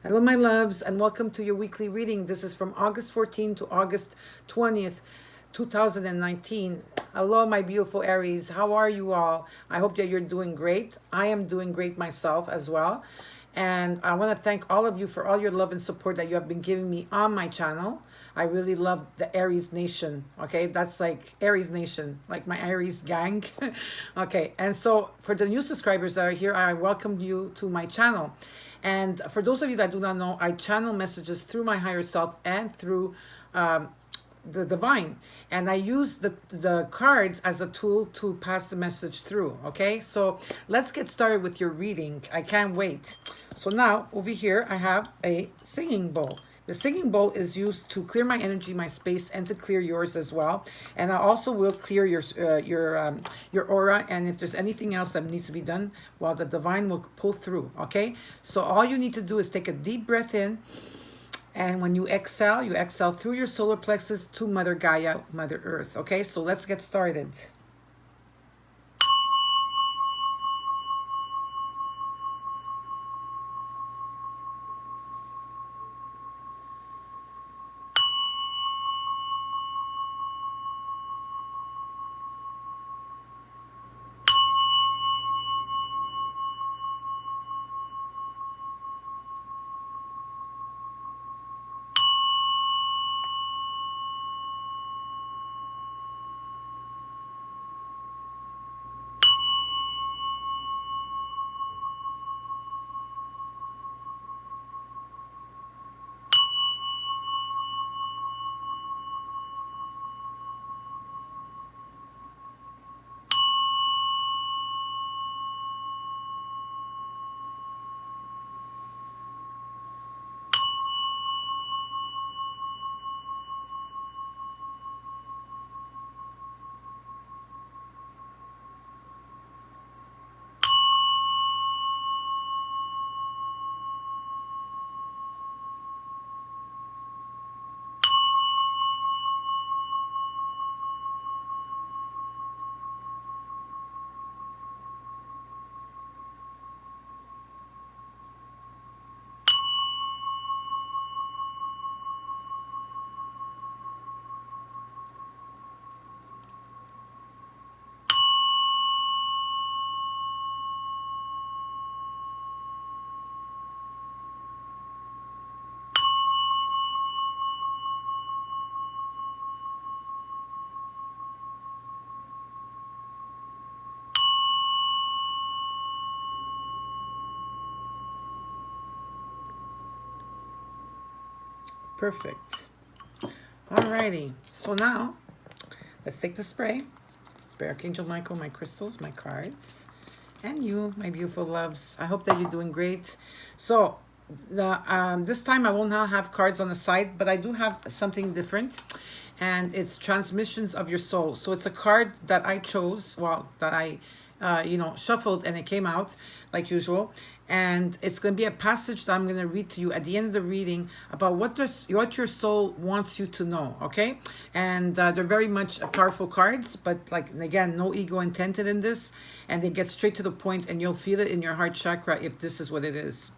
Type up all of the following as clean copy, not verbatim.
Hello, my loves, and welcome to your weekly reading. This is from August 14th to August 20th, 2019. Hello, my beautiful Aries. How are you all? I hope that you're doing great. I am doing great myself as well. And I want to thank all of you for all your love and support that you have been giving me on my channel. I really love the Aries Nation. Okay, that's like Aries Nation, like my Aries gang. Okay, and so for the new subscribers that are here, I welcome you to my channel. And for those of you that do not know, I channel messages through my higher self and through the divine, and I use the cards as a tool to pass the message through. Okay, so let's get started with your reading. I can't wait. So now over here I have a singing bowl. The singing bowl is used to clear my energy, my space, and to clear yours as well. And I also will clear your aura. And if there's anything else that needs to be done, well, the divine will pull through. Okay. So all you need to do is take a deep breath in, and when you exhale through your solar plexus to Mother Gaia, Mother Earth. Okay. So let's get started. Perfect. Alrighty. So now let's take the spray. Spray Archangel Michael, my crystals, my cards, and you, my beautiful loves. I hope that you're doing great. So this time I will not have cards on the side, but I do have something different, and it's transmissions of your soul. So it's a card that I chose, well, that I shuffled, and it came out like usual. And it's going to be a passage that I'm going to read to you at the end of the reading about what your soul wants you to know. Okay, and they're very much powerful cards, but like again, no ego intended in this, and they get straight to the point, and you'll feel it in your heart chakra if this is what it is.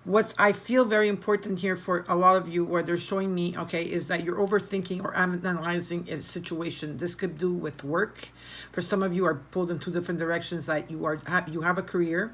What I feel very important here for a lot of you, where they're showing me, okay, is that you're overthinking or analyzing a situation. This could do with work. For some of you are pulled in two different directions, that you have a career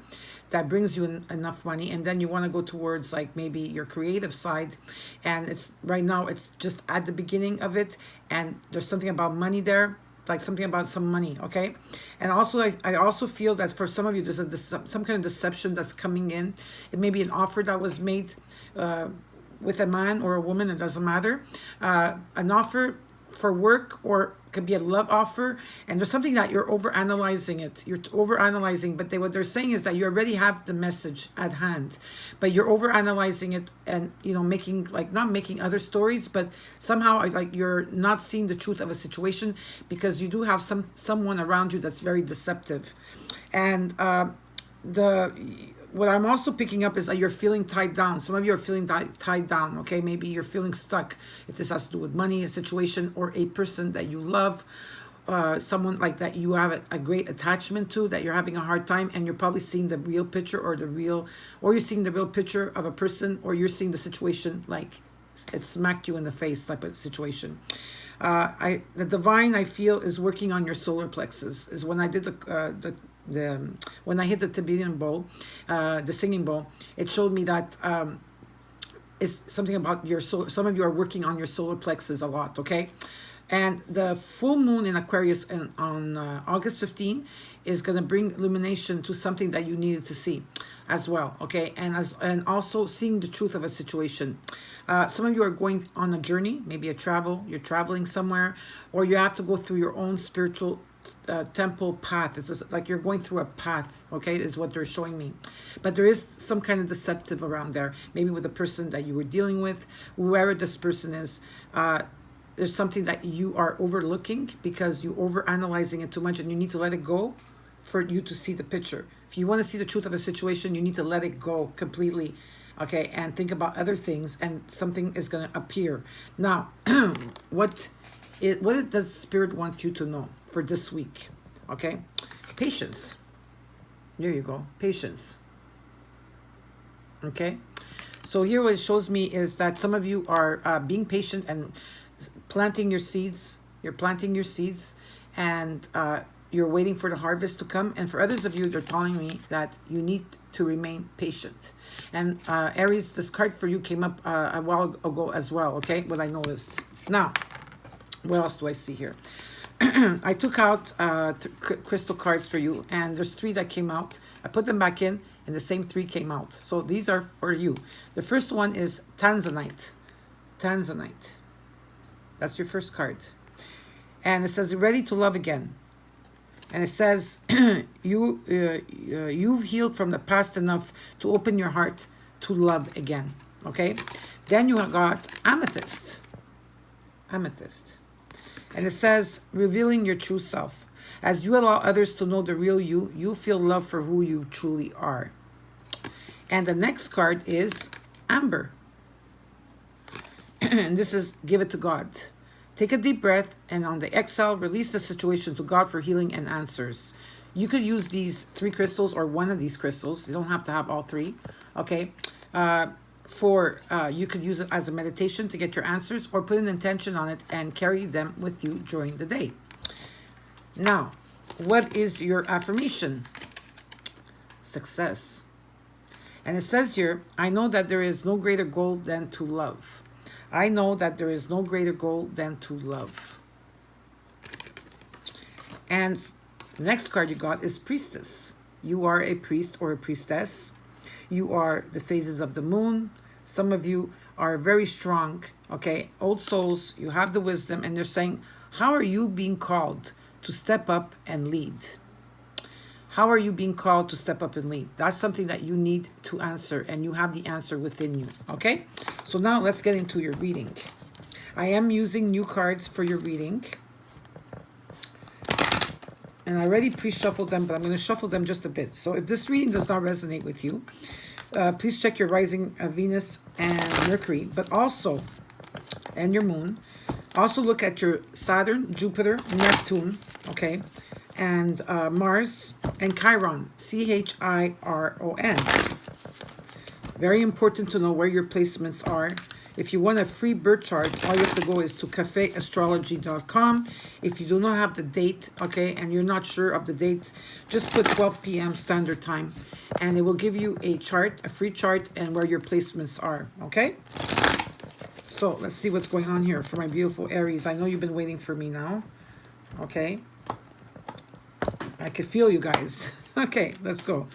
that brings you enough money, and then you want to go towards like maybe your creative side, and it's right now it's just at the beginning of it, and there's something about money there, like something about some money. Okay, and also I also feel that for some of you there's some kind of deception that's coming in. It may be an offer that was made with a man or a woman, it doesn't matter, an offer for work, or could be a love offer, and there's something that you're over analyzing it. You're over analyzing, but what they're saying is that you already have the message at hand, but you're over analyzing it, and making like not making other stories, but somehow like you're not seeing the truth of a situation, because you do have someone around you that's very deceptive. And what I'm also picking up is that you're feeling tied down. Some of you are feeling tied down, okay? Maybe you're feeling stuck, if this has to do with money, a situation, or a person that you love, someone like that you have a great attachment to, that you're having a hard time, and you're probably seeing the real picture, or you're seeing the real picture of a person, or you're seeing the situation like it smacked you in the face type of situation. The divine, I feel, is working on your solar plexus. Is when I did when I hit the Tibetan bowl, the singing bowl, it showed me that it's something about your soul. Some of you are working on your solar plexus a lot, okay? And the full moon in Aquarius on August 15 is going to bring illumination to something that you needed to see as well, okay? And also seeing the truth of a situation. Some of you are going on a journey, maybe you're traveling somewhere, or you have to go through your own spiritual temple path. It's just like you're going through a path, okay, is what they're showing me. But there is some kind of deceptive around there, maybe with the person that you were dealing with, whoever this person is. There's something that you are overlooking because you're overanalyzing it too much, and you need to let it go for you to see the picture. If you want to see the truth of a situation, you need to let it go completely, okay, and think about other things, and something is going to appear. Now, what does Spirit want you to know for this week? Okay, patience. There you go, patience. Okay, so here what it shows me is that some of you are being patient and planting your seeds. You're planting your seeds, and you're waiting for the harvest to come. And for others of you, they're telling me that you need to remain patient. And Aries, this card for you came up a while ago as well, okay, what I noticed. Now, what else do I see here? I took out crystal cards for you, and there's 3 that came out. I put them back in, and the same 3 came out. So these are for you. The first one is Tanzanite. Tanzanite. That's your first card. And it says, ready to love again. And it says, you've healed from the past enough to open your heart to love again. Okay? Then you got Amethyst. Amethyst. And it says, revealing your true self. As you allow others to know the real you, you feel love for who you truly are. And the next card is Amber. And this is give it to God. Take a deep breath, and on the exhale, release the situation to God for healing and answers. You could use these 3 crystals or one of these crystals. You don't have to have all 3. Okay. You could use it as a meditation to get your answers, or put an intention on it and carry them with you during the day. Now, what is your affirmation? Success. And it says here, I know that there is no greater goal than to love. I know that there is no greater goal than to love. And the next card you got is Priestess. You are a priest or a priestess. You are the phases of the moon. Some of you are very strong, okay? Old souls, you have the wisdom, and they're saying, how are you being called to step up and lead? How are you being called to step up and lead? That's something that you need to answer, and you have the answer within you, okay? So now let's get into your reading. I am using new cards for your reading. And I already pre-shuffled them, but I'm going to shuffle them just a bit. So if this reading does not resonate with you, please check your rising Venus and Mercury, but also, and your moon. Also look at your Saturn, Jupiter, Neptune, okay? And Mars and Chiron, Chiron. Very important to know where your placements are. If you want a free birth chart, all you have to go is to cafeastrology.com. If you do not have the date, okay, and you're not sure of the date, just put 12 p.m. standard time, and it will give you a chart, a free chart, and where your placements are, okay? So let's see what's going on here for my beautiful Aries. I know you've been waiting for me now, okay? I can feel you guys. Okay, let's go.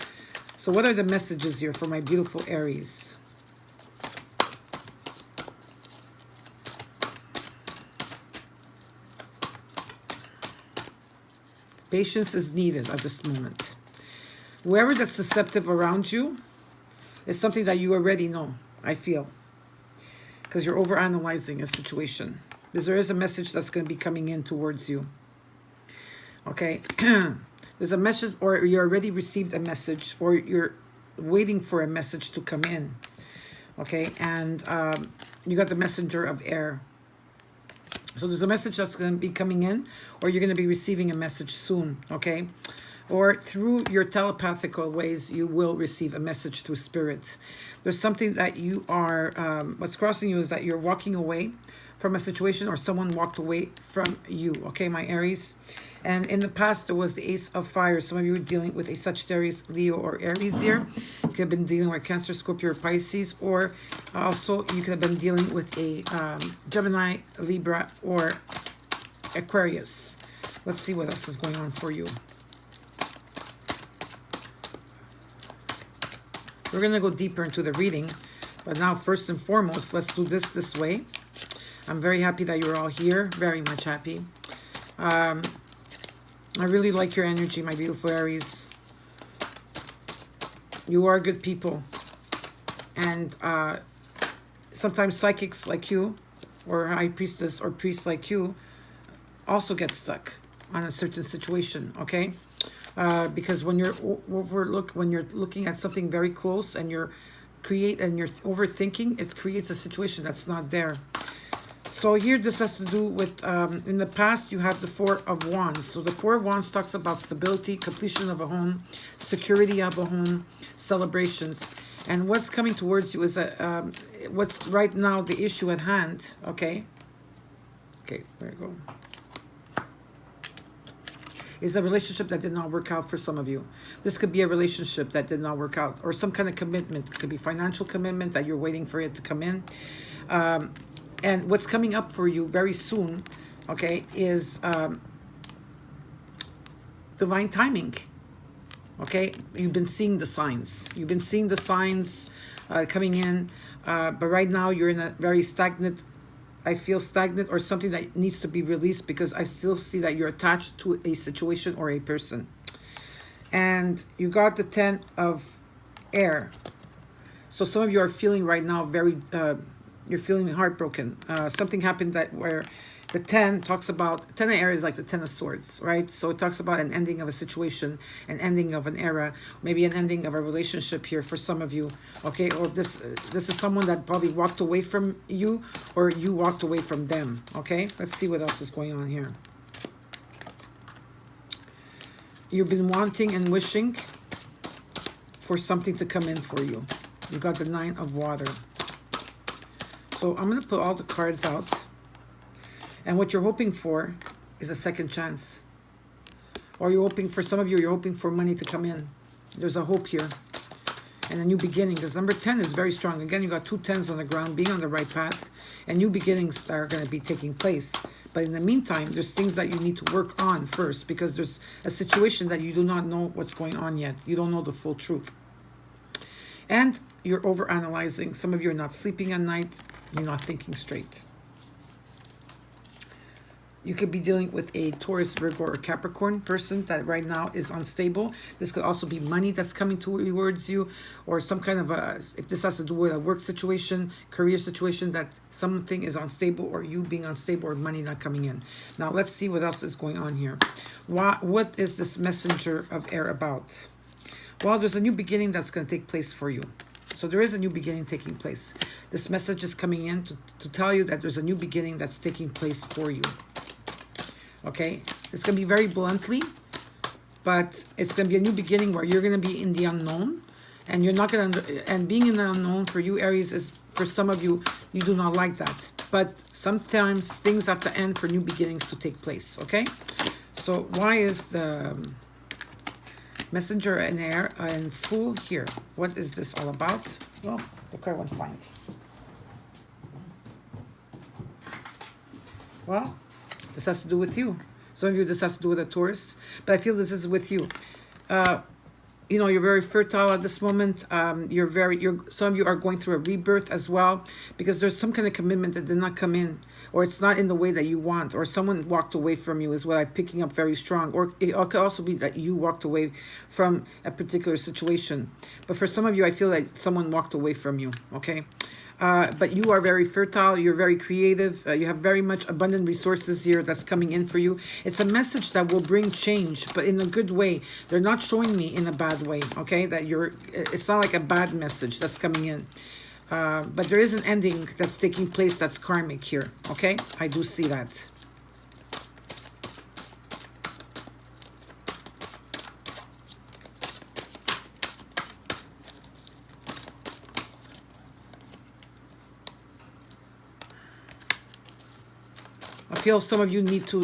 So what are the messages here for my beautiful Aries? Patience is needed at this moment. Whoever that's deceptive around you is something that you already know, I feel. Because you're overanalyzing a situation. Because there is a message that's going to be coming in towards you. Okay? There's a message, or you already received a message, or you're waiting for a message to come in. Okay? And you got the messenger of air. So there's a message that's going to be coming in, or you're going to be receiving a message soon, okay? Or through your telepathical ways, you will receive a message through spirit. There's something that you are, what's crossing you is that you're walking away from a situation, or someone walked away from you, okay, my Aries? And in the past, there was the Ace of Fire. Some of you were dealing with a Sagittarius, Leo, or Aries here. You could have been dealing with Cancer, Scorpio, or Pisces, or also you could have been dealing with a Gemini, Libra, or Aquarius. Let's see what else is going on for you. We're going to go deeper into the reading, but now first and foremost, let's do this way. I'm very happy that you're all here, very much happy. I really like your energy, my beautiful Aries. You are good people. And sometimes psychics like you, or high priestess or priests like you, also get stuck on a certain situation, okay? Because when you're looking at something very close and you're overthinking, it creates a situation that's not there. So here this has to do with, in the past, you have the Four of Wands. So the Four of Wands talks about stability, completion of a home, security of a home, celebrations. And what's coming towards you is what's right now the issue at hand, okay? Okay, there you go. Is a relationship that did not work out for some of you. This could be a relationship that did not work out, or some kind of commitment. It could be financial commitment that you're waiting for it to come in. And what's coming up for you very soon, okay, is divine timing. Okay, you've been seeing the signs. You've been seeing the signs coming in, but right now you're in a very stagnant, I feel stagnant, or something that needs to be released, because I still see that you're attached to a situation or a person. And you got the 10 of air. So some of you are feeling right now very... you're feeling heartbroken. Something happened that where the 10 talks about, 10 of air is like the 10 of swords, right? So it talks about an ending of a situation, an ending of an era, maybe an ending of a relationship here for some of you, okay? Or this is someone that probably walked away from you, or you walked away from them, okay? Let's see what else is going on here. You've been wanting and wishing for something to come in for you. You got the 9 of water. So I'm going to put all the cards out. And what you're hoping for is a second chance. Or you're hoping, for some of you, you're hoping for money to come in. There's a hope here. And a new beginning. Because number 10 is very strong. Again, you got 2 10s on the ground, being on the right path. And new beginnings are going to be taking place. But in the meantime, there's things that you need to work on first. Because there's a situation that you do not know what's going on yet. You don't know the full truth. And you're overanalyzing. Some of you are not sleeping at night. You're not thinking straight. You could be dealing with a Taurus, Virgo, or Capricorn person that right now is unstable. This could also be money that's coming towards you, or some kind of if this has to do with a work situation, career situation, that something is unstable, or you being unstable, or money not coming in. Now, let's see what else is going on here. What is this messenger of air about? Well, there's a new beginning that's going to take place for you. So there is a new beginning taking place. This message is coming in to tell you that there's a new beginning that's taking place for you. Okay? It's going to be very bluntly, but it's going to be a new beginning where you're going to be in the unknown. And you're not going to... And being in the unknown for you, Aries, is, for some of you, you do not like that. But sometimes things have to end for new beginnings to take place. Okay? So why is the... Messenger and air and Fool here? What is this all about? Oh, the card went flying. Well, this has to do with you. Some of you, this has to do with a Taurus, but I feel this is with you. You know, you're very fertile at this moment. Some of you are going through a rebirth as well, because there's some kind of commitment that did not come in, or it's not in the way that you want, or someone walked away from you is what I'm picking up very strong. Or it could also be that you walked away from a particular situation. But for some of you, I feel like someone walked away from you, okay? But you are very fertile, you're very creative, you have very much abundant resources here that's coming in for you. It's a message that will bring change, but in a good way. They're not showing me in a bad way, okay? That it's not like a bad message that's coming in. But there is an ending that's taking place that's karmic here, okay? I do see that. I feel some of you need to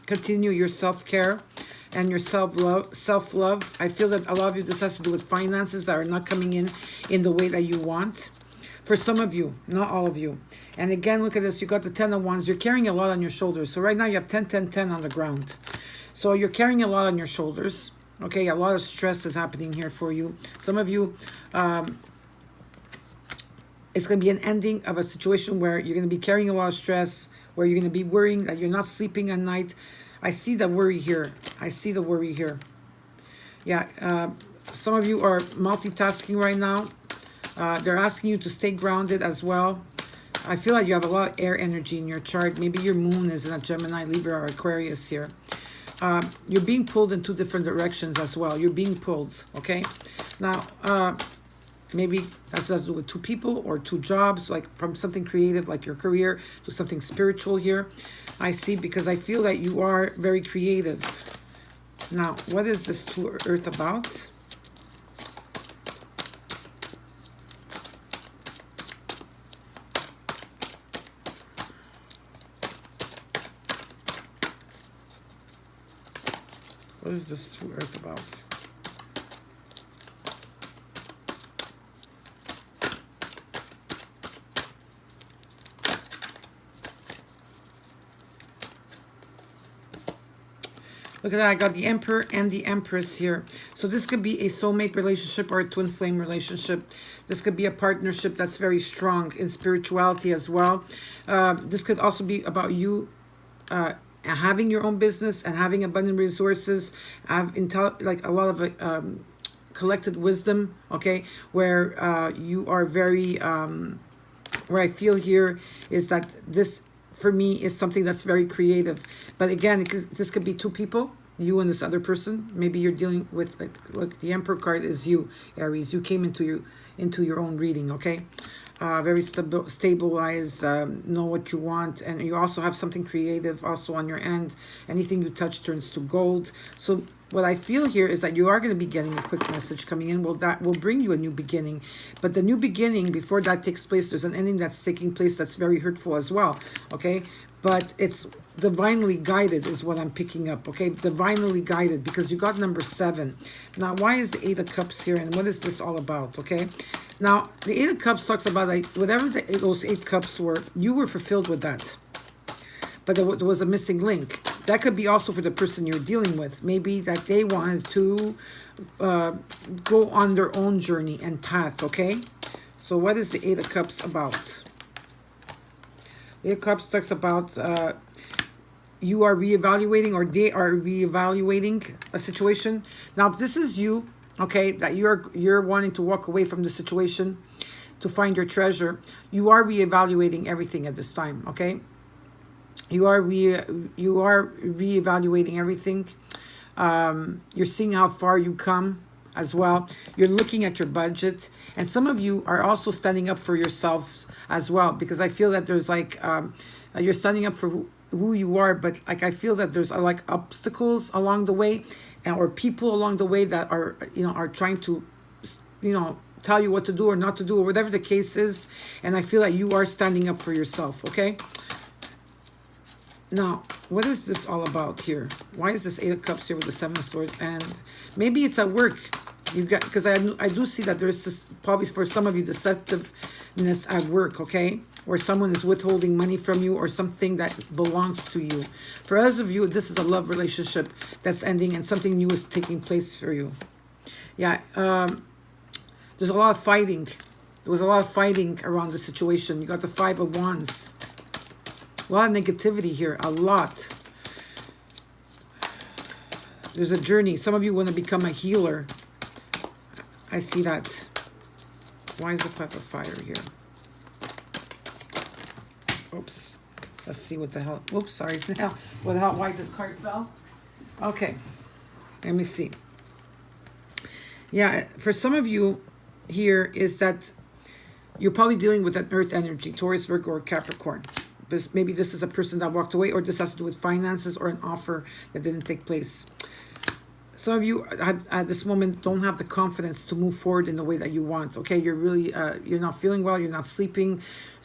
continue your self-care and your self-love. I feel that a lot of you, this has to do with finances that are not coming in the way that you want. For some of you, not all of you. And again, look at this. You got the 10 of Wands. You're carrying a lot on your shoulders. So right now you have 10, 10, 10 on the ground. So you're carrying a lot on your shoulders. Okay, a lot of stress is happening here for you. Some of you, it's going to be an ending of a situation where you're going to be carrying a lot of stress, where you're going to be worrying that you're not sleeping at night. I see the worry here. I see the worry here. Yeah, some of you are multitasking right now. They're asking you to stay grounded as well. I feel like you have a lot of air energy in your chart. Maybe your moon is in a Gemini, Libra, or Aquarius here. You're being pulled in two different directions as well. You're being pulled, okay? Now, maybe that has to do with two people or two jobs, like from something creative like your career to something spiritual here. I see, because I feel that you are very creative. Now, what is this to Earth about? What is this to Earth about? Look at that, I got the Emperor and the Empress here. So this could be a soulmate relationship or a twin flame relationship. This could be a partnership that's very strong in spirituality as well. This could also be about you having your own business and having abundant resources, have like a lot of collected wisdom, okay, where you are very, where I feel here is that this, for me, is something that's very creative. But again, this could be two people, you and this other person. Maybe you're dealing with, like, look, the Emperor card is you, Aries. You came into your own reading, okay? Very stabilized, know what you want, and you also have something creative also on your end. Anything you touch turns to gold. So what I feel here is that you are going to be getting a quick message coming in. Well, that will bring you a new beginning. But the new beginning, before that takes place, there's an ending that's taking place that's very hurtful as well, okay? But it's divinely guided is what I'm picking up, okay? Divinely guided, because you got number 7. Now, why is the 8 of Cups here, and what is this all about, okay? Now, the 8 of Cups talks about, like, whatever those 8 cups were, you were fulfilled with that. But there was a missing link. That could be also for the person you're dealing with. Maybe that they wanted to go on their own journey and path, okay? So what is the 8 of Cups about? The 8 of Cups talks about you are reevaluating, or they are reevaluating a situation. Now, if this is you, okay, that you're wanting to walk away from the situation to find your treasure, you are reevaluating everything at this time, okay? You are reevaluating everything. You're seeing how far you come as well. You're looking at your budget, and some of you are also standing up for yourselves as well, because I feel that there's like you're standing up for who you are, but like I feel that there's like obstacles along the way, or people along the way that are are trying to tell you what to do or not to do, or whatever the case is. And I feel that you are standing up for yourself, okay? Now, what is this all about here? Why is this 8 of Cups here with the 7 of Swords? And maybe it's at work. You got, because I do see that there's this, probably for some of you, deceptiveness at work, okay? Where someone is withholding money from you, or something that belongs to you. For others of you, this is a love relationship that's ending and something new is taking place for you. Yeah, there's a lot of fighting. There was a lot of fighting around the situation. You got the 5 of Wands. A lot of negativity here, a lot. There's a journey. Some of you want to become a healer. I see that. Why is the 5 of Fire here? Oops. Let's see what the hell. Oops, sorry. What the hell? Why this card fell? Okay. Let me see. Yeah, for some of you here is that You're probably dealing with an earth energy, Taurus, Virgo, or Capricorn. Maybe this is a person that walked away, or this has to do with finances or an offer that didn't take place. Some of you at this moment don't have the confidence to move forward in the way that you want. Okay, you're really, you're not feeling well, you're not sleeping,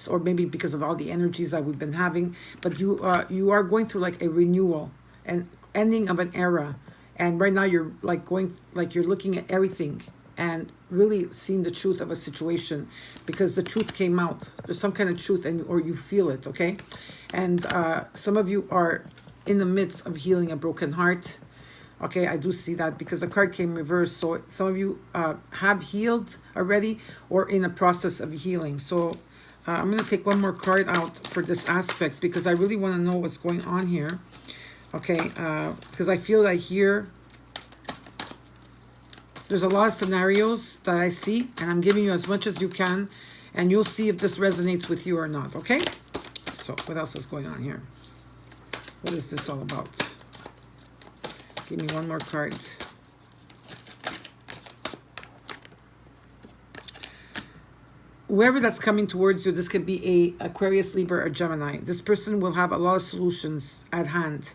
or maybe because of all the energies that we've been having. But you are going through like a renewal and ending of an era. And right now you're like you're looking at everything and really seeing the truth of a situation, because the truth came out. There's some kind of truth, or you feel it, okay? And some of you are in the midst of healing a broken heart. Okay, I do see that because the card came reversed. So some of you have healed already or in a process of healing. So I'm going to take one more card out for this aspect, because I really want to know what's going on here. Okay, because I feel that here, there's a lot of scenarios that I see, and I'm giving you as much as you can, and you'll see if this resonates with you or not, okay? So what else is going on here? What is this all about? Give me one more card. Whoever that's coming towards you, this could be a Aquarius, Libra, or Gemini. This person will have a lot of solutions at hand.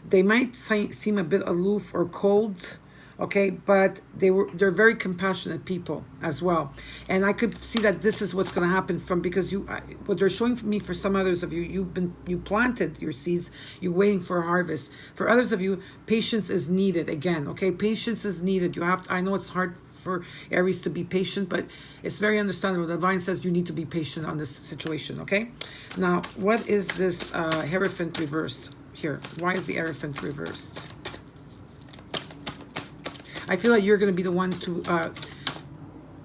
They might seem a bit aloof or cold, okay, but they're very compassionate people as well. And I could see that this is what's going to happen because what they're showing me for some others of you, you planted your seeds, you're waiting for a harvest. For others of you, patience is needed again, okay? Patience is needed. I know it's hard for Aries to be patient, but it's very understandable. The divine says you need to be patient on this situation, okay? Now, what is this Hierophant reversed here? Why is the Hierophant reversed? I feel like you're going to be the one to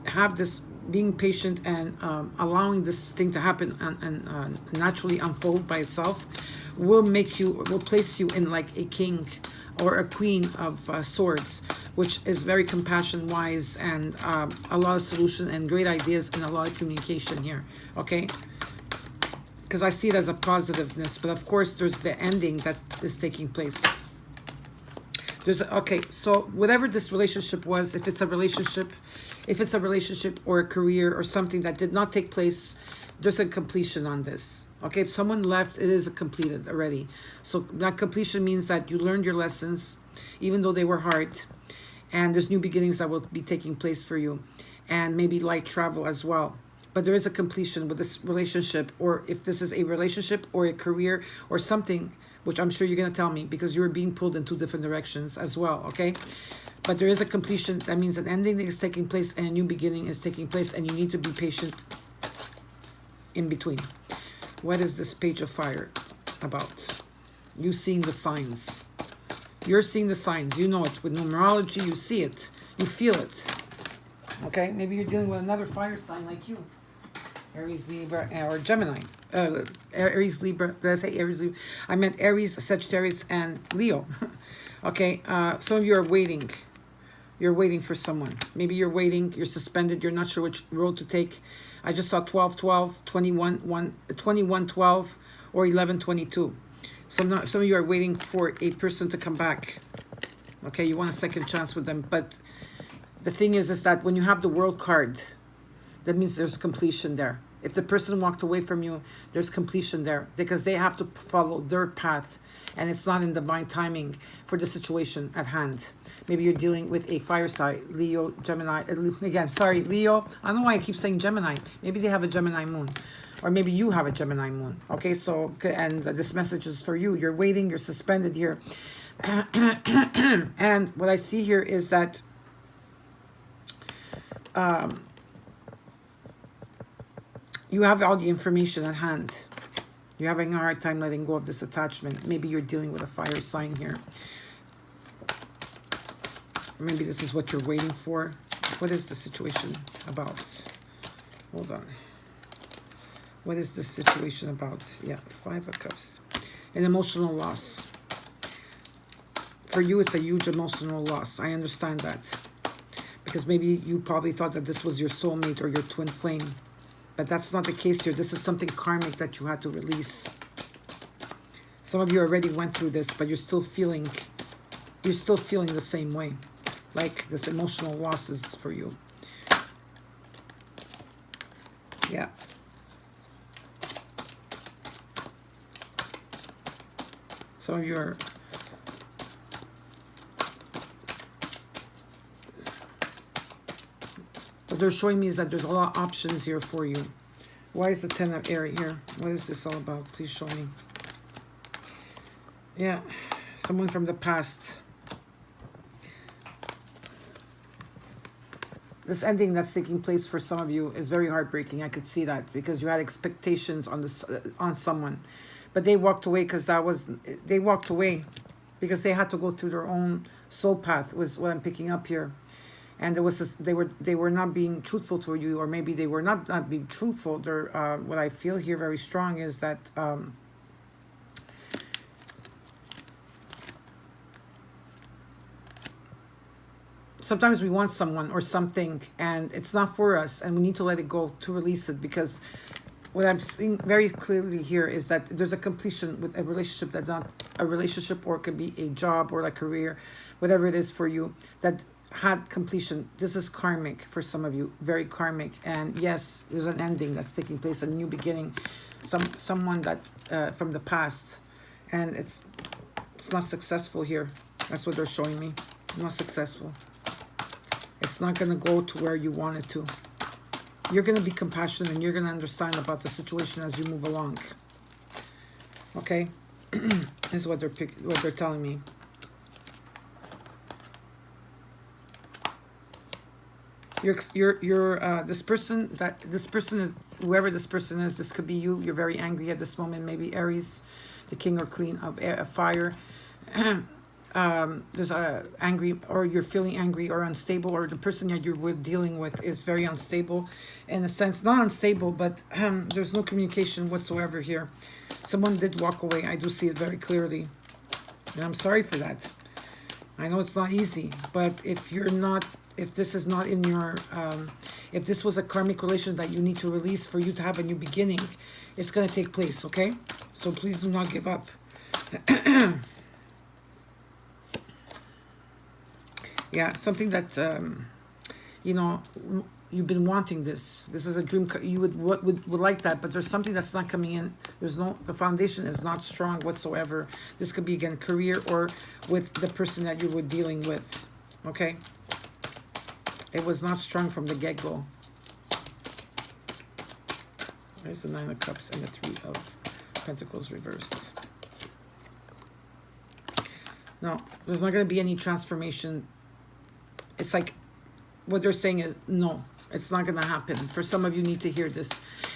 have this being patient and allowing this thing to happen and naturally unfold by itself will place you in like a king or a queen of swords, which is very compassion wise and a lot of solution and great ideas and a lot of communication here, okay? Because I see it as a positiveness, but of course there's the ending that is taking place. Okay, so whatever this relationship was, if it's a relationship or a career or something that did not take place, there's a completion on this. Okay, if someone left, it is completed already. So that completion means that you learned your lessons, even though they were hard, and there's new beginnings that will be taking place for you, and maybe light travel as well. But there is a completion with this relationship, or if this is a relationship or a career or something, which I'm sure you're going to tell me because you're being pulled in two different directions as well, okay? But there is a completion. That means an ending is taking place and a new beginning is taking place, and you need to be patient in between. What is this Page of Fire about? You seeing the signs. You're seeing the signs. You know it. With numerology, you see it. You feel it. Okay? Maybe you're dealing with another fire sign like you. Aries, Libra, or Gemini. Aries, Libra. Did I say Aries, Libra? I meant Aries, Sagittarius, and Leo. Okay? Some of you are waiting. You're waiting for someone. Maybe you're waiting. You're suspended. You're not sure which road to take. I just saw 12-12, 21-12, or 11-22. Some of you are waiting for a person to come back. Okay, you want a second chance with them. But the thing is that when you have the World card, that means there's completion there. If the person walked away from you, there's completion there because they have to follow their path, and it's not in divine timing for the situation at hand. Maybe you're dealing with a fire sign, Leo, Gemini. Again, sorry, Leo. I don't know why I keep saying Gemini. Maybe they have a Gemini moon, or maybe you have a Gemini moon. Okay, so, and this message is for you. You're waiting, you're suspended here. And what I see here is that you have all the information at hand. You're having a hard time letting go of this attachment. Maybe you're dealing with a fire sign here. Maybe this is what you're waiting for. What is the situation about? Hold on. What is this situation about? Yeah, 5 of Cups. An emotional loss. For you, it's a huge emotional loss. I understand that. Because maybe you probably thought that this was your soulmate or your twin flame. But that's not the case here. This is something karmic that you had to release. Some of you already went through this, but you're still feeling the same way. Like this emotional loss is for you. Yeah. Some of you are... What they're showing me is that there's a lot of options here for you. Why is the 10 of air here? What is this all about? Please show me. Yeah, someone from the past. This ending that's taking place for some of you is very heartbreaking. I could see that because you had expectations on this on someone, but they walked away because they walked away because they had to go through their own soul path. Was what I'm picking up here. And there was they were not being truthful to you, or maybe they were not being truthful. They're what I feel here very strong is that sometimes we want someone or something and it's not for us, and we need to let it go to release it, because what I'm seeing very clearly here is that there's a completion with a relationship, that not a relationship, or it could be a job or a career, whatever it is for you, that had completion. This is karmic for some of you, very karmic. And yes, there's an ending that's taking place, a new beginning, someone that from the past, and it's not successful here. That's what they're showing me. Not successful. It's not going to go to where you want it to. You're going to be compassionate and you're going to understand about the situation as you move along. Okay? This is what they're telling me. This person is, whoever this person is, this could be you. You're very angry at this moment. Maybe Aries, the king or queen of air, fire. There's a angry, or you're feeling angry or unstable, or the person that you're dealing with is very unstable, in a sense, not unstable, but there's no communication whatsoever here. Someone did walk away. I do see it very clearly, and I'm sorry for that. I know it's not easy, but if this is not in your, if this was a karmic relation that you need to release for you to have a new beginning, it's going to take place, okay? So please do not give up. Yeah, something that, you know, you've been wanting this. This is a dream. You would like that, but there's something that's not coming in. The foundation is not strong whatsoever. This could be, again, career or with the person that you were dealing with, okay? It was not strong from the get-go. There's the 9 of Cups and the 3 of Pentacles reversed. No, there's not going to be any transformation. It's like what they're saying is no, it's not going to happen. For some of you need to hear this.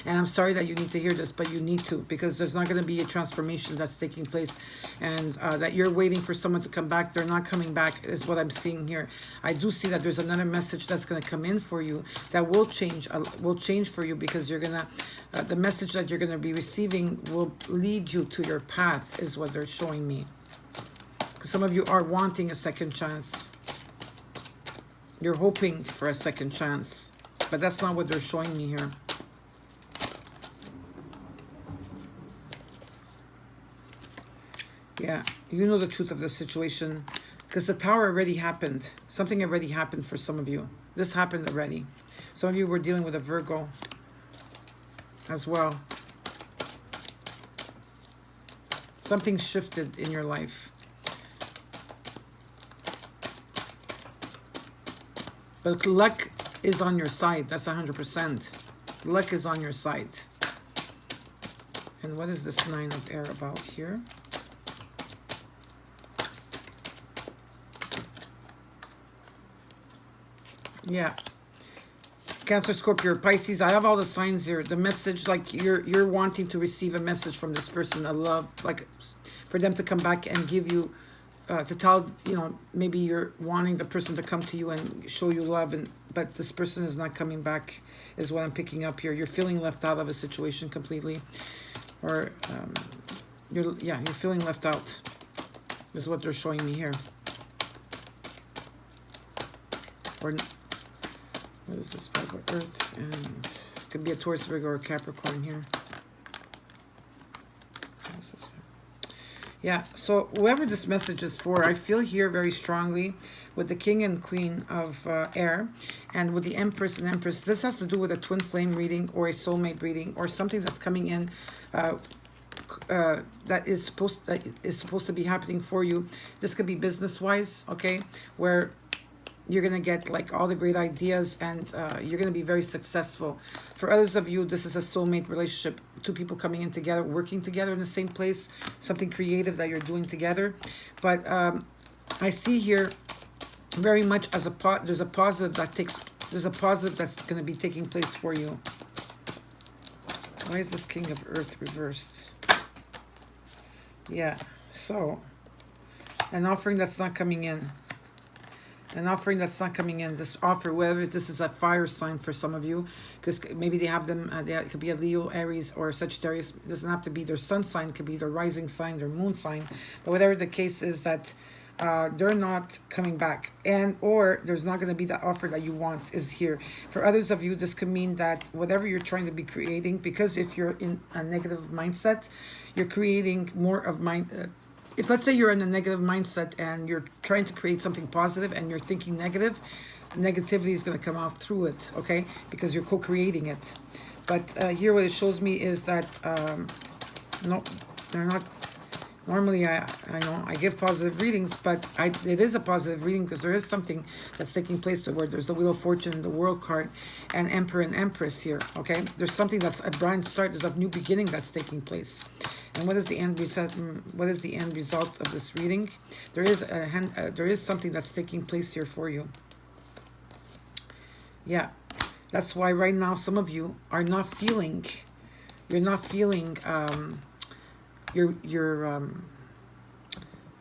And I'm sorry that you need to hear this, but you need to, because there's not going to be a transformation that's taking place, and that you're waiting for someone to come back. They're not coming back is what I'm seeing here. I do see that there's another message that's going to come in for you that will change for you, because you're going to, the message that you're going to be receiving will lead you to your path is what they're showing me. Some of you are wanting a second chance. You're hoping for a second chance, but that's not what they're showing me here. Yeah, you know the truth of the situation, because the Tower already happened. Something already happened for some of you. This happened already. Some of you were dealing with a Virgo as well. Something shifted in your life. But luck is on your side. That's 100%. Luck is on your side. And what is this 9 of air about here? Yeah. Cancer, Scorpio, Pisces. I have all the signs here. The message, like you're wanting to receive a message from this person, a love, like for them to come back and give you, to tell, you know, maybe you're wanting the person to come to you and show you love, but this person is not coming back, is what I'm picking up here. You're feeling left out of a situation completely, or you're feeling left out, is what they're showing me here. Or what is this? 5 of Earth, and it could be a Taurus, Virgo, or Capricorn here. Yeah, so whoever this message is for, I feel here very strongly, with the King and Queen of Air, and with the Empress and Empress. This has to do with a twin flame reading or a soulmate reading or something that's coming in that is supposed to be happening for you. This could be business wise, okay, where you're going to get like all the great ideas, and you're going to be very successful. For others of you, this is a soulmate relationship, two people coming in together, working together in the same place, something creative that you're doing together. But I see here very much as there's a positive that's going to be taking place for you. Why is this King of Earth reversed? Yeah, so an offering that's not coming in. An offering that's not coming in. This offer, whether this is a fire sign for some of you, because maybe they have them, it could be a Leo, Aries, or Sagittarius. It doesn't have to be their sun sign. It could be their rising sign, their moon sign. But whatever the case is, that they're not coming back, and or there's not going to be the offer that you want is here. For others of you, this could mean that whatever you're trying to be creating, because if you're in a negative mindset, you're creating more of if let's say you're in a negative mindset and you're trying to create something positive and you're thinking negative, negativity is going to come out through it, okay? Because you're co-creating it. But here what it shows me is that, no, they're not. Normally, I know I give positive readings, but it is a positive reading because there is something that's taking place where there's the Wheel of Fortune, the World card, and Emperor and Empress here, okay? There's something that's a brand start, there's a new beginning that's taking place. And what is the end result? What is the end result of this reading? There is something that's taking place here for you. Yeah, that's why right now some of you are not feeling. You're not feeling.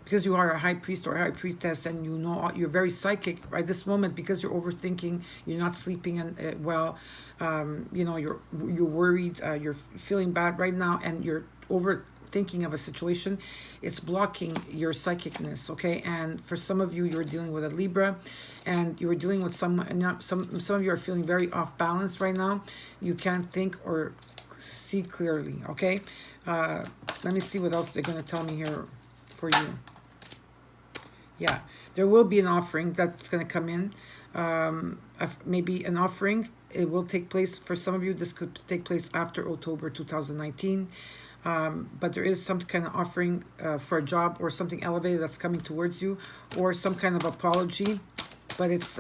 Because you are a high priest or a high priestess, and you know you're very psychic right this moment, because you're overthinking, you're not sleeping and well, you know, you're worried, you're feeling bad right now, and you're overthinking of a situation. It's blocking your psychicness, okay? And for some of you, you're dealing with a Libra, and you're dealing with some of you are feeling very off balance right now. You can't think or see clearly, okay? Let me see what else they're going to tell me here for you. Yeah, there will be an offering that's going to come in. Maybe an offering. It will take place for some of you. This could take place after October 2019. But there is some kind of offering for a job or something elevated that's coming towards you, or some kind of apology. But it's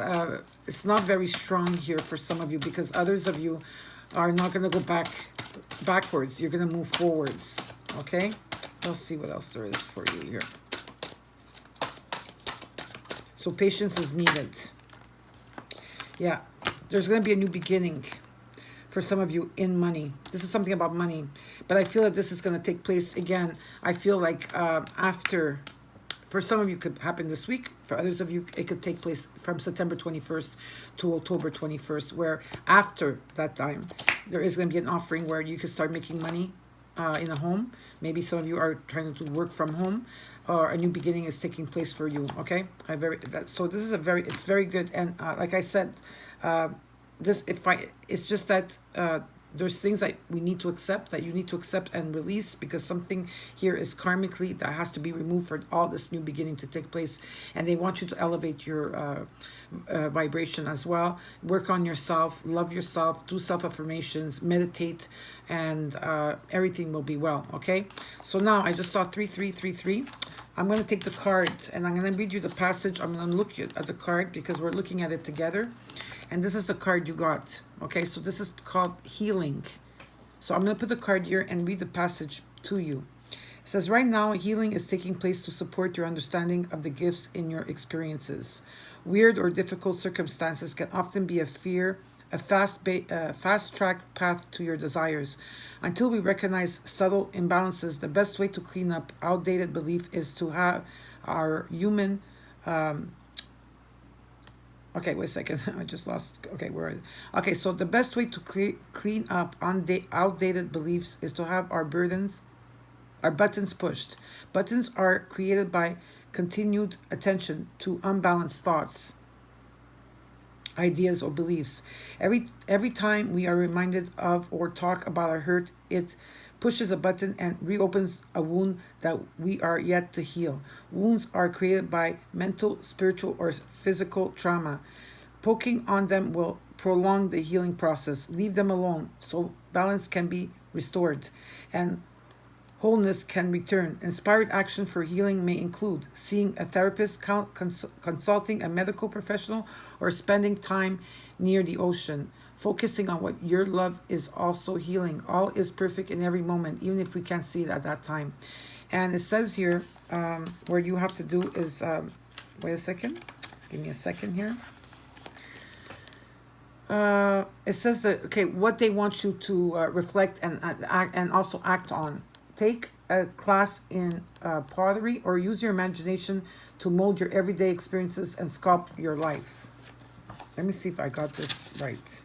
not very strong here for some of you, because others of you are not going to go backwards. You're going to move forwards, okay? Let's see what else there is for you here. So patience is needed. Yeah, there's going to be a new beginning for some of you in money. This is something about money, but I feel that this is going to take place again. I feel like after, for some of you could happen this week. For others of you, it could take place from September 21st to October 21st, where after that time, there is going to be an offering where you can start making money in a home. Maybe some of you are trying to work from home, or a new beginning is taking place for you, okay? So this is it's very good. And like I said, it's just that there's things that we need to accept, that you need to accept and release, because something here is karmically that has to be removed for all this new beginning to take place. And they want you to elevate your vibration as well. Work on yourself, love yourself, do self-affirmations, meditate, and everything will be well, okay? So now I just saw 3333. I'm going to take the card and I'm going to read you the passage. I'm going to look at the card because we're looking at it together. And this is the card you got, okay? So this is called healing. So I'm going to put the card here and read the passage to you. It says, right now, healing is taking place to support your understanding of the gifts in your experiences. Weird or difficult circumstances can often be a fast-track path to your desires. Until we recognize subtle imbalances, the best way to clean up outdated belief is to have our human... okay, wait a second. I just lost... Okay, where are... Okay, so the best way to clean up outdated beliefs is to have our buttons pushed. Buttons are created by continued attention to unbalanced thoughts. ideas or beliefs. Every time we are reminded of or talk about our hurt, it pushes a button and reopens a wound that we are yet to heal. Wounds are created by mental, spiritual, or physical trauma. Poking on them will prolong the healing process. Leave them alone so balance can be restored and wholeness can return. Inspired action for healing may include seeing a therapist, consulting a medical professional, or spending time near the ocean. Focusing on what your love is also healing. All is perfect in every moment, even if we can't see it at that time. And it says here, where you have to do is, wait a second. Give me a second here. It says that, okay, what they want you to reflect and also act on. Take a class in pottery or use your imagination to mold your everyday experiences and sculpt your life. Let me see if I got this right.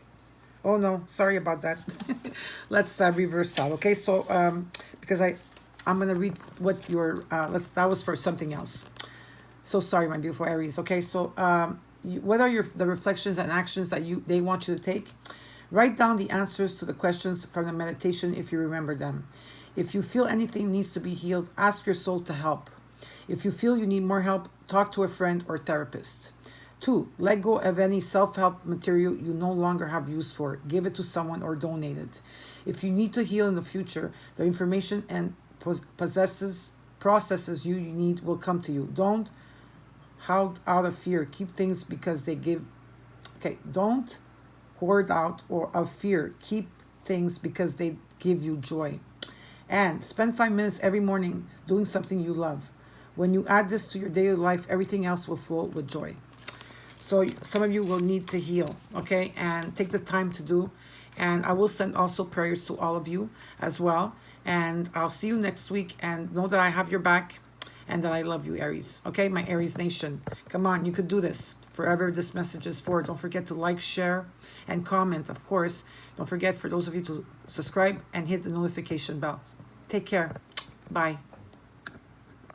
Oh no, sorry about that. Let's reverse that. Okay, so because I'm gonna read what your that was for something else. So sorry, my beautiful Aries. Okay, so what are the reflections and actions that they want you to take? Write down the answers to the questions from the meditation if you remember them. If you feel anything needs to be healed, ask your soul to help. If you feel you need more help, talk to a friend or therapist. 2. Let go of any self-help material you no longer have use for. Give it to someone or donate it. If you need to heal in the future, the information and processes you need will come to you. Don't hoard out of fear. Keep things because they give. Okay, don't hoard out or of fear. Keep things because they give you joy. And spend 5 minutes every morning doing something you love. When you add this to your daily life, everything else will flow with joy. So some of you will need to heal, okay? And take the time to do. And I will send also prayers to all of you as well. And I'll see you next week. And know that I have your back and that I love you, Aries. Okay, my Aries Nation. Come on, you could do this. Forever this message is for. Don't forget to like, share, and comment, of course. Don't forget for those of you to subscribe and hit the notification bell. Take care. Bye.